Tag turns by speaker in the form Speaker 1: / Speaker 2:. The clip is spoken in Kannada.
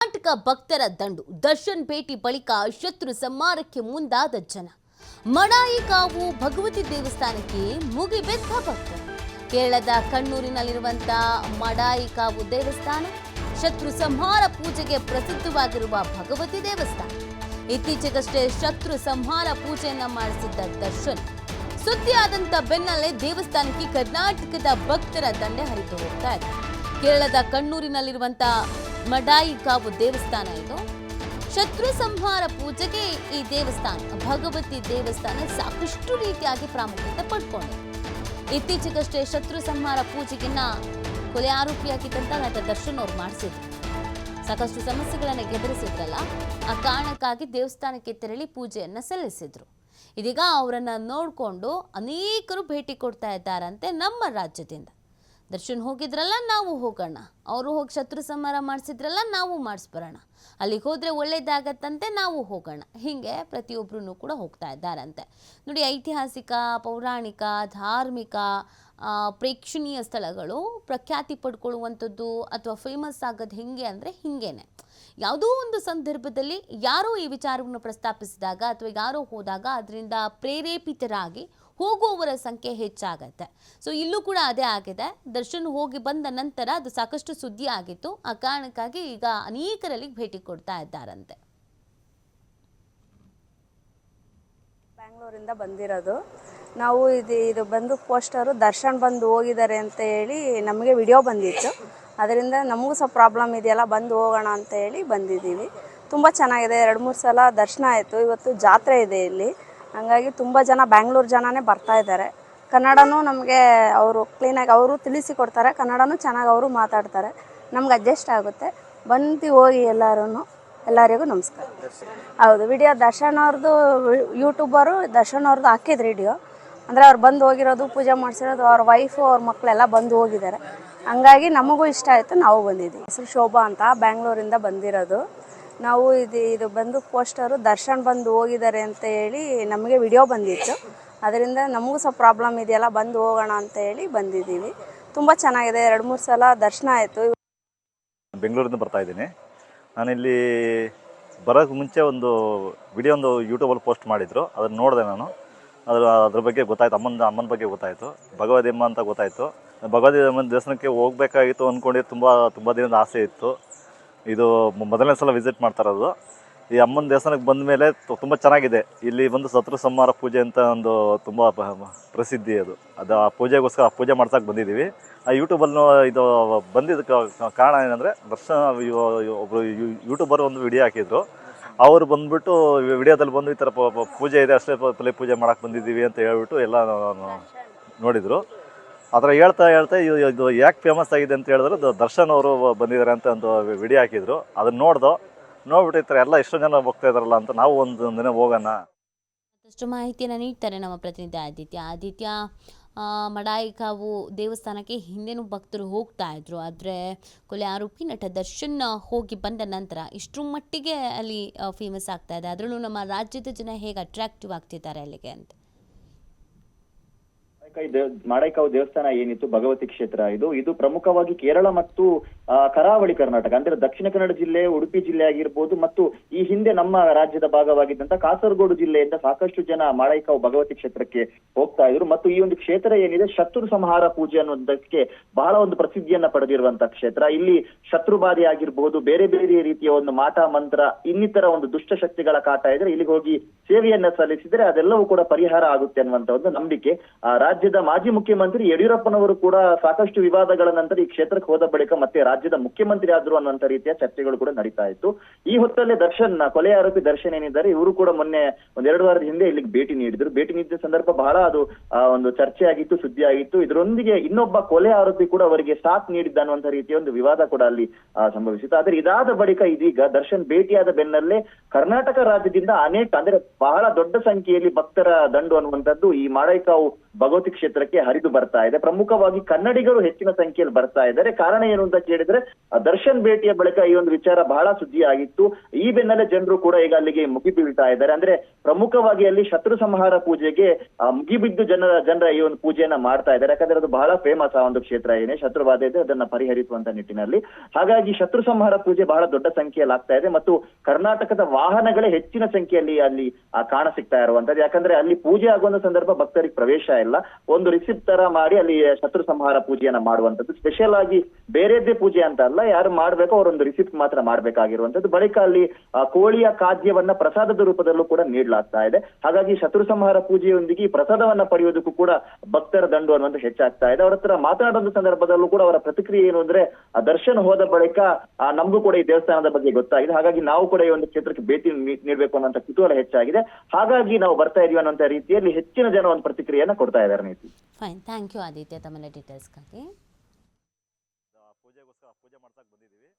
Speaker 1: ಕರ್ನಾಟಕ ಭಕ್ತರ ದಂಡು ದರ್ಶನ್ ಭೇಟಿ ಬಳಿಕ ಶತ್ರು ಸಂಹಾರಕ್ಕೆ ಮುಂದಾದ ಜನ. ಮಡಾಯಿಕಾವು ಭಗವತಿ ದೇವಸ್ಥಾನಕ್ಕೆ ಮುಗಿಬಿದ್ದ ಭಕ್ತರು. ಕೇರಳದ ಕಣ್ಣೂರಿನಲ್ಲಿರುವಂತಹ ಮಡಾಯಿಕಾವು ದೇವಸ್ಥಾನ ಶತ್ರು ಸಂಹಾರ ಪೂಜೆಗೆ ಪ್ರಸಿದ್ಧವಾಗಿರುವ ಭಗವತಿ ದೇವಸ್ಥಾನ. ಇತ್ತೀಚೆಗಷ್ಟೇ ಶತ್ರು ಸಂಹಾರ ಪೂಜೆಯನ್ನ ಮಾಡಿಸಿದ್ದ ದರ್ಶನ್ ಸುದ್ದಿ ಆದಂತ ಬೆನ್ನಲ್ಲೇ ದೇವಸ್ಥಾನಕ್ಕೆ ಕರ್ನಾಟಕದ ಭಕ್ತರ ದಂಡೆ ಹರಿದು ಹೋಗ್ತಾ ಇದೆ. ಕೇರಳದ ಕಣ್ಣೂರಿನಲ್ಲಿರುವಂತಹ ಮಡಾಯಿಕಾವು ದೇವಸ್ಥಾನ ಇದು. ಶತ್ರು ಸಂಹಾರ ಪೂಜೆಗೆ ಈ ದೇವಸ್ಥಾನ ಭಗವತಿ ದೇವಸ್ಥಾನ ಸಾಕಷ್ಟು ರೀತಿಯಾಗಿ ಪ್ರಾಮುಖ್ಯತೆ ಪಡ್ಕೊಂಡಿದೆ. ಇತ್ತೀಚೆಗಷ್ಟೇ ಶತ್ರು ಸಂಹಾರ ಪೂಜೆಗಿನ್ನ ಕೊಲೆ ಆರೋಪಿಯಾಗಿದ್ದಂತ ನಟ ದರ್ಶನ್ ಅವ್ರು ಮಾಡಿಸಿದ್ರು. ಸಾಕಷ್ಟು ಸಮಸ್ಯೆಗಳನ್ನ ಎದುರಿಸಿದ್ರಲ್ಲ, ಆ ಕಾರಣಕ್ಕಾಗಿ ದೇವಸ್ಥಾನಕ್ಕೆ ತೆರಳಿ ಪೂಜೆಯನ್ನ ಸಲ್ಲಿಸಿದ್ರು. ಇದೀಗ ಅವರನ್ನ ನೋಡಿಕೊಂಡು ಅನೇಕರು ಭೇಟಿ ಕೊಡ್ತಾ ಇದ್ದಾರಂತೆ ನಮ್ಮ ರಾಜ್ಯದಿಂದ. ದರ್ಶನ್ ಹೋಗಿದ್ರಲ್ಲ, ನಾವು ಹೋಗೋಣ, ಅವರು ಹೋಗಿ ಶತ್ರು ಸಂಹಾರ ಮಾಡಿಸಿದ್ರಲ್ಲ, ನಾವು ಮಾಡಿಸ್ಬರೋಣ, ಅಲ್ಲಿಗೆ ಹೋದರೆ ಒಳ್ಳೇದಾಗತ್ತಂತೆ, ನಾವು ಹೋಗೋಣ. ಹೀಗೆ ಪ್ರತಿಯೊಬ್ಬರೂ ಕೂಡ ಹೋಗ್ತಾ ಇದ್ದಾರಂತೆ. ನೋಡಿ, ಐತಿಹಾಸಿಕ, ಪೌರಾಣಿಕ, ಧಾರ್ಮಿಕ, ಪ್ರೇಕ್ಷಣೀಯ ಸ್ಥಳಗಳು ಪ್ರಖ್ಯಾತಿ ಪಡ್ಕೊಳ್ಳುವಂಥದ್ದು ಅಥವಾ ಫೇಮಸ್ ಆಗೋದು ಹೆಂಗೆ ಅಂದರೆ ಹಿಂಗೇನೆ. ಯಾವುದೋ ಒಂದು ಸಂದರ್ಭದಲ್ಲಿ ಯಾರೋ ಈ ವಿಚಾರವನ್ನು ಪ್ರಸ್ತಾಪಿಸಿದಾಗ ಅಥವಾ ಯಾರೋ ಹೋದಾಗ ಅದರಿಂದ ಪ್ರೇರೇಪಿತರಾಗಿ ಹೋಗುವವರ ಸಂಖ್ಯೆ ಹೆಚ್ಚಾಗತ್ತೆ. ಸೊ ಇಲ್ಲೂ ಕೂಡ ಅದೇ ಆಗಿದೆ. ದರ್ಶನ್ ಹೋಗಿ ಬಂದ ನಂತರ ಅದು ಸಾಕಷ್ಟು ಸುದ್ದಿ ಆಗಿತ್ತು. ಆ ಕಾರಣಕ್ಕಾಗಿ ಈಗ ಅನೇಕರಲ್ಲಿ ಭೇಟಿ ಕೊಡ್ತಾ ಇದ್ದಾರಂತೆ.
Speaker 2: ಬ್ಯಾಂಗ್ಳೂರಿಂದ ಬಂದಿರೋದು ನಾವು. ಇದು ಬಂದು ಪೋಸ್ಟರು ದರ್ಶನ್ ಬಂದು ಹೋಗಿದ್ದಾರೆ ಅಂತ ಹೇಳಿ ನಮಗೆ ವಿಡಿಯೋ ಬಂದಿತ್ತು. ಅದರಿಂದ ನಮಗೂ ಸ್ವಲ್ಪ ಪ್ರಾಬ್ಲಮ್ ಇದೆಯಲ್ಲ, ಬಂದು ಹೋಗೋಣ ಅಂತ ಹೇಳಿ ಬಂದಿದ್ದೀವಿ. ತುಂಬ ಚೆನ್ನಾಗಿದೆ. 2-3 ಸಲ ದರ್ಶನ ಆಯಿತು. ಇವತ್ತು ಜಾತ್ರೆ ಇದೆ ಇಲ್ಲಿ, ಹಾಗಾಗಿ ತುಂಬ ಜನ ಬ್ಯಾಂಗ್ಳೂರು ಜನನೇ ಬರ್ತಾ ಇದ್ದಾರೆ. ಕನ್ನಡನೂ ನಮಗೆ ಅವರು ಕ್ಲೀನಾಗಿ ಅವರು ತಿಳಿಸಿ ಕೊಡ್ತಾರೆ. ಕನ್ನಡನೂ ಚೆನ್ನಾಗಿ ಅವರು ಮಾತಾಡ್ತಾರೆ. ನಮ್ಗೆ ಅಡ್ಜಸ್ಟ್ ಆಗುತ್ತೆ. ಬಂದು ಹೋಗಿ ಎಲ್ಲರಿಗೂ ನಮಸ್ಕಾರ. ಹೌದು, ವಿಡಿಯೋ ದರ್ಶನ್ ಅವ್ರದ್ದು ಯೂಟ್ಯೂಬರು ದರ್ಶನ್ ಅವ್ರದ್ದು ಹಾಕಿದ್ರು ವಿಡಿಯೋ. ಅಂದರೆ ಅವ್ರು ಬಂದು ಹೋಗಿರೋದು, ಪೂಜೆ ಮಾಡಿಸಿರೋದು, ಅವ್ರ ವೈಫು ಅವ್ರ ಮಕ್ಕಳೆಲ್ಲ ಬಂದು ಹೋಗಿದ್ದಾರೆ. ಹಂಗಾಗಿ ನಮಗೂ ಇಷ್ಟ ಆಯಿತು, ನಾವು ಬಂದಿದ್ದೀವಿ. ಹೆಸರು ಶೋಭಾ ಅಂತ, ಬ್ಯಾಂಗ್ಳೂರಿಂದ ಬಂದಿರೋದು ನಾವು. ಇದು ಬಂದು ಪೋಸ್ಟರು ದರ್ಶನ್ ಬಂದು ಹೋಗಿದ್ದಾರೆ ಅಂತ ಹೇಳಿ ನಮಗೆ ವಿಡಿಯೋ ಬಂದಿತ್ತು. ಅದರಿಂದ ನಮಗೂ ಸ್ವಲ್ಪ ಪ್ರಾಬ್ಲಮ್ ಇದೆಯಲ್ಲ, ಬಂದು ಹೋಗೋಣ ಅಂತ ಹೇಳಿ ಬಂದಿದ್ದೀವಿ. ತುಂಬ ಚೆನ್ನಾಗಿದೆ. 2-3 ಸಲ ದರ್ಶನ ಆಯಿತು.
Speaker 3: ಬೆಂಗಳೂರಿಂದ ಬರ್ತಾ ಇದ್ದೀನಿ. ನಾನಿಲ್ಲಿ ಬರೋಕ್ಕೆ ಮುಂಚೆ ಒಂದು ವಿಡಿಯೋ ಯೂಟ್ಯೂಬಲ್ಲಿ ಪೋಸ್ಟ್ ಮಾಡಿದರು. ಅದನ್ನು ನೋಡಿದೆ ನಾನು. ಅದ್ರ ಬಗ್ಗೆ ಗೊತ್ತಾಯಿತು. ಅಮ್ಮನ ಬಗ್ಗೆ ಗೊತ್ತಾಯಿತು. ಭಗವತಿ ಅಮ್ಮ ಅಂತ ಗೊತ್ತಾಯಿತು. ಭಗವತಿ ಅಮ್ಮನ ದೇವಸ್ಥಾನಕ್ಕೆ ಹೋಗಬೇಕಾಗಿತ್ತು ಅಂದ್ಕೊಂಡು ತುಂಬ ದಿನದ ಆಸೆ ಇತ್ತು. ಇದು ಮೊದಲನೇ ಸಲ ವಿಸಿಟ್ ಮಾಡ್ತಾ ಇರೋದು. ಈ ಅಮ್ಮನ ದೇವಸ್ಥಾನಕ್ಕೆ ಬಂದ ಮೇಲೆ ತುಂಬ ಚೆನ್ನಾಗಿದೆ. ಇಲ್ಲಿ ಬಂದು ಶತ್ರು ಸಂಹಾರ ಪೂಜೆ ಅಂತ ಒಂದು ತುಂಬ ಪ್ರಸಿದ್ಧಿ ಅದು. ಆ ಪೂಜೆಗೋಸ್ಕರ ಆ ಪೂಜೆ ಮಾಡ್ಸೋಕೆ ಬಂದಿದ್ದೀವಿ. ಆ ಯೂಟ್ಯೂಬಲ್ಲಿ ಇದು ಬಂದಿದ್ದಕ್ಕೆ ಕಾರಣ ಏನಂದರೆ, ಒಬ್ಬರು ಯೂಟ್ಯೂಬರ್ ಒಂದು ವಿಡಿಯೋ ಹಾಕಿದ್ರು. ಅವರು ಬಂದುಬಿಟ್ಟು ವಿಡಿಯೋದಲ್ಲಿ ಬಂದು ಈ ಥರ ಪೂಜೆ ಇದೆ, ಅಷ್ಟೇ ಪೂಜೆ ಮಾಡೋಕ್ಕೆ ಬಂದಿದ್ದೀವಿ ಅಂತ ಹೇಳ್ಬಿಟ್ಟು ಎಲ್ಲ ನೋಡಿದರು. ಆ ಥರ ಹೇಳ್ತಾ ಇದು ಯಾಕೆ ಫೇಮಸ್ ಆಗಿದೆ ಅಂತ ಹೇಳಿದ್ರೆ, ದರ್ಶನ್ ಅವರು ಬಂದಿದ್ದಾರೆ ಅಂತ ಒಂದು ವಿಡಿಯೋ ಹಾಕಿದ್ರು. ಅದನ್ನು ನೋಡ್ಬಿಟ್ಟು ಈ ಥರ ಎಲ್ಲ ಎಷ್ಟೋ ಜನ ಹೋಗ್ತಾ ಇದ್ದಾರಲ್ಲ ಅಂತ ನಾವು ಒಂದು ದಿನ ಹೋಗೋಣ.
Speaker 1: ಅಷ್ಟು ಮಾಹಿತಿಯನ್ನು ನೀಡ್ತಾರೆ ನಮ್ಮ ಪ್ರತಿನಿಧಿ ಆದಿತ್ಯ. ಮಡಾಯಿಕಾವು ದೇವಸ್ಥಾನಕ್ಕೆ ಹಿಂದೆನೂ ಭಕ್ತರು ಹೋಗ್ತಾ ಇದ್ರು. ಆದರೆ ಕೊಲೆ ಆರೋಪಿ ನಟ ದರ್ಶನ್ ಹೋಗಿ ಬಂದ ನಂತರ ಇಷ್ಟರ ಮಟ್ಟಿಗೆ ಅಲ್ಲಿ ಫೇಮಸ್ ಆಗ್ತಾ ಇದೆ. ಅದರಲ್ಲೂ ನಮ್ಮ ರಾಜ್ಯದ ಜನ ಹೇಗೆ ಅಟ್ರಾಕ್ಟಿವ್ ಆಗ್ತಿದ್ದಾರೆ ಅಲ್ಲಿಗೆ ಅಂತ.
Speaker 4: ಮಡಾಯಿಕಾವು ದೇವಸ್ಥಾನ ಏನಿತ್ತು, ಭಗವತಿ ಕ್ಷೇತ್ರ ಇದು ಪ್ರಮುಖವಾಗಿ ಕೇರಳ ಮತ್ತು ಕರಾವಳಿ ಕರ್ನಾಟಕ ಅಂದ್ರೆ ದಕ್ಷಿಣ ಕನ್ನಡ ಜಿಲ್ಲೆ, ಉಡುಪಿ ಜಿಲ್ಲೆ ಆಗಿರ್ಬೋದು, ಮತ್ತು ಈ ಹಿಂದೆ ನಮ್ಮ ರಾಜ್ಯದ ಭಾಗವಾಗಿದ್ದಂತ ಕಾಸರಗೋಡು ಜಿಲ್ಲೆಯಿಂದ ಸಾಕಷ್ಟು ಜನ ಮಡಾಯಿಕಾವು ಭಗವತಿ ಕ್ಷೇತ್ರಕ್ಕೆ ಹೋಗ್ತಾ ಇದ್ರು. ಮತ್ತು ಈ ಒಂದು ಕ್ಷೇತ್ರ ಏನಿದೆ, ಶತ್ರು ಸಂಹಾರ ಪೂಜೆ ಅನ್ನೋದಕ್ಕೆ ಬಹಳ ಒಂದು ಪ್ರಸಿದ್ಧಿಯನ್ನ ಪಡೆದಿರುವಂತಹ ಕ್ಷೇತ್ರ. ಇಲ್ಲಿ ಶತ್ರುಬಾಧೆ ಆಗಿರ್ಬೋದು, ಬೇರೆ ಬೇರೆ ರೀತಿಯ ಒಂದು ಮಾಟ ಮಂತ್ರ, ಇನ್ನಿತರ ಒಂದು ದುಷ್ಟಶಕ್ತಿಗಳ ಕಾಟ ಇದ್ರೆ ಇಲ್ಲಿಗೆ ಹೋಗಿ ಸೇವೆಯನ್ನ ಸಲ್ಲಿಸಿದ್ರೆ ಅದೆಲ್ಲವೂ ಕೂಡ ಪರಿಹಾರ ಆಗುತ್ತೆ ಅನ್ನುವಂತ ಒಂದು ನಂಬಿಕೆ. ರಾಜ್ಯದ ಮಾಜಿ ಮುಖ್ಯಮಂತ್ರಿ ಯಡಿಯೂರಪ್ಪನವರು ಕೂಡ ಸಾಕಷ್ಟು ವಿವಾದಗಳ ನಂತರ ಈ ಕ್ಷೇತ್ರಕ್ಕೆ ಹೋದ ಬಳಿಕ ಮತ್ತೆ ರಾಜ್ಯದ ಮುಖ್ಯಮಂತ್ರಿ ಆದ್ರು ಅನ್ನುವಂತ ರೀತಿಯ ಚರ್ಚೆಗಳು ಕೂಡ ನಡೀತಾ ಇತ್ತು. ಈ ಹೊತ್ತಲ್ಲೇ ದರ್ಶನ್, ಕೊಲೆ ಆರೋಪಿ ದರ್ಶನ್ ಏನಿದ್ದಾರೆ, ಇವರು ಕೂಡ ಮೊನ್ನೆ 1-2 ವಾರದ ಹಿಂದೆ ಇಲ್ಲಿಗೆ ಭೇಟಿ ನೀಡಿದ ಸಂದರ್ಭ ಬಹಳ ಅದು ಒಂದು ಚರ್ಚೆ ಆಗಿತ್ತು, ಸುದ್ದಿ ಆಗಿತ್ತು. ಇದರೊಂದಿಗೆ ಇನ್ನೊಬ್ಬ ಕೊಲೆ ಆರೋಪಿ ಕೂಡ ಅವರಿಗೆ ಸಾಥ್ ನೀಡಿದ್ದ ಅನ್ನುವಂತ ರೀತಿಯ ಒಂದು ವಿವಾದ ಕೂಡ ಅಲ್ಲಿ ಸಂಭವಿಸಿತ್ತು. ಆದ್ರೆ ಇದಾದ ಬಳಿಕ ಇದೀಗ ದರ್ಶನ್ ಭೇಟಿಯಾದ ಬೆನ್ನಲ್ಲೇ ಕರ್ನಾಟಕ ರಾಜ್ಯದಿಂದ ಅನೇಕ, ಅಂದ್ರೆ ಬಹಳ ದೊಡ್ಡ ಸಂಖ್ಯೆಯಲ್ಲಿ ಭಕ್ತರ ದಂಡು ಅನ್ನುವಂಥದ್ದು ಈ ಮಡಾಯಿಕಾವು ಭಗವತಿ ಕ್ಷೇತ್ರಕ್ಕೆ ಹರಿದು ಬರ್ತಾ ಇದೆ. ಪ್ರಮುಖವಾಗಿ ಕನ್ನಡಿಗರು ಹೆಚ್ಚಿನ ಸಂಖ್ಯೆಯಲ್ಲಿ ಬರ್ತಾ ಇದ್ದಾರೆ. ಕಾರಣ ಏನು ಅಂತ ಕೇಳಿದ್ರೆ ದರ್ಶನ್ ಭೇಟಿಯ ಬಳಿಕ ಈ ಒಂದು ವಿಚಾರ ಬಹಳ ಸುದ್ದಿ ಆಗಿತ್ತು. ಈ ಬೆನ್ನಲ್ಲೇ ಜನರು ಕೂಡ ಈಗ ಅಲ್ಲಿಗೆ ಮುಗಿಬೀಳ್ತಾ ಇದ್ದಾರೆ. ಅಂದ್ರೆ ಪ್ರಮುಖವಾಗಿ ಅಲ್ಲಿ ಶತ್ರು ಸಂಹಾರ ಪೂಜೆಗೆ ಮುಗಿಬಿದ್ದು ಜನರ ಈ ಒಂದು ಪೂಜೆಯನ್ನ ಮಾಡ್ತಾ ಇದ್ದಾರೆ. ಯಾಕಂದ್ರೆ ಅದು ಬಹಳ ಫೇಮಸ್ ಆ ಒಂದು ಕ್ಷೇತ್ರ ಏನೇ ಶತ್ರುವಾದ ಇದೆ ಅದನ್ನ ಪರಿಹರಿಸುವಂತ ನಿಟ್ಟಿನಲ್ಲಿ. ಹಾಗಾಗಿ ಶತ್ರು ಸಂಹಾರ ಪೂಜೆ ಬಹಳ ದೊಡ್ಡ ಸಂಖ್ಯೆಯಲ್ಲಿ ಆಗ್ತಾ ಇದೆ ಮತ್ತು ಕರ್ನಾಟಕದ ವಾಹನಗಳೇ ಹೆಚ್ಚಿನ ಸಂಖ್ಯೆಯಲ್ಲಿ ಅಲ್ಲಿ ಕಾಣ ಸಿಗ್ತಾ ಇರುವಂತದ್ದು. ಯಾಕಂದ್ರೆ ಅಲ್ಲಿ ಪೂಜೆ ಆಗುವಂತ ಸಂದರ್ಭ ಭಕ್ತರಿಗೆ ಪ್ರವೇಶ ಇಲ್ಲ, ಒಂದು ರಿಸಿಪ್ಟ್ ತರ ಮಾಡಿ ಅಲ್ಲಿ ಶತ್ರು ಸಂಹಾರ ಪೂಜೆಯನ್ನ ಮಾಡುವಂತದ್ದು. ಸ್ಪೆಷಲ್ ಆಗಿ ಬೇರೆದ್ದೇ ಪೂಜೆ ಅಂತ ಅಲ್ಲ, ಯಾರು ಮಾಡ್ಬೇಕೋ ಅವರೊಂದು ರಿಸಿಪ್ಟ್ ಮಾತ್ರ ಮಾಡ್ಬೇಕಾಗಿರುವಂತದ್ದು. ಬಳಿಕ ಅಲ್ಲಿ ಕೋಳಿಯ ಖಾದ್ಯವನ್ನ ಪ್ರಸಾದದ ರೂಪದಲ್ಲೂ ಕೂಡ ನೀಡಲಾಗ್ತಾ ಇದೆ. ಹಾಗಾಗಿ ಶತ್ರು ಸಂಹಾರ ಪೂಜೆಯೊಂದಿಗೆ ಈ ಪ್ರಸಾದವನ್ನ ಪಡೆಯೋದಕ್ಕೂ ಕೂಡ ಭಕ್ತರ ದಂಡು ಅನ್ನುವಂತ ಹೆಚ್ಚಾಗ್ತಾ ಇದೆ. ಅವರ ಹತ್ರ ಮಾತನಾಡುವಂತ ಸಂದರ್ಭದಲ್ಲೂ ಕೂಡ ಅವರ ಪ್ರತಿಕ್ರಿಯೆ ಏನು ಅಂದ್ರೆ ದರ್ಶನ್ ಹೋದ ಬಳಿಕ ನಮಗೂ ಕೂಡ ಈ ದೇವಸ್ಥಾನದ ಬಗ್ಗೆ ಗೊತ್ತಾಗಿದೆ, ಹಾಗಾಗಿ ನಾವು ಕೂಡ ಈ ಒಂದು ಕ್ಷೇತ್ರಕ್ಕೆ ಭೇಟಿ ನೀಡಬೇಕು ಅನ್ನೋಂಥ ಕುತೂಹಲ ಹೆಚ್ಚಾಗಿದೆ, ಹಾಗಾಗಿ ನಾವು ಬರ್ತಾ ಇದೀವಿ ಅನ್ನೋಂಥ ರೀತಿಯಲ್ಲಿ ಹೆಚ್ಚಿನ ಜನ ಒಂದು ಪ್ರತಿಕ್ರಿಯೆಯನ್ನ ಕೊಡ್ತಾ ಇದ್ದಾರೆ. ನೀತಿ
Speaker 1: ಫೈನ್, ಥ್ಯಾಂಕ್ ಯು ಆದಿತ್ಯ ತಮ್ಮ ಡೀಟೇಲ್ಸ್ಗಾಗಿ.
Speaker 3: ಪೂಜೆ ಮಾಡ್ಸಕ್ ಬಂದಿದ್ದೀವಿ.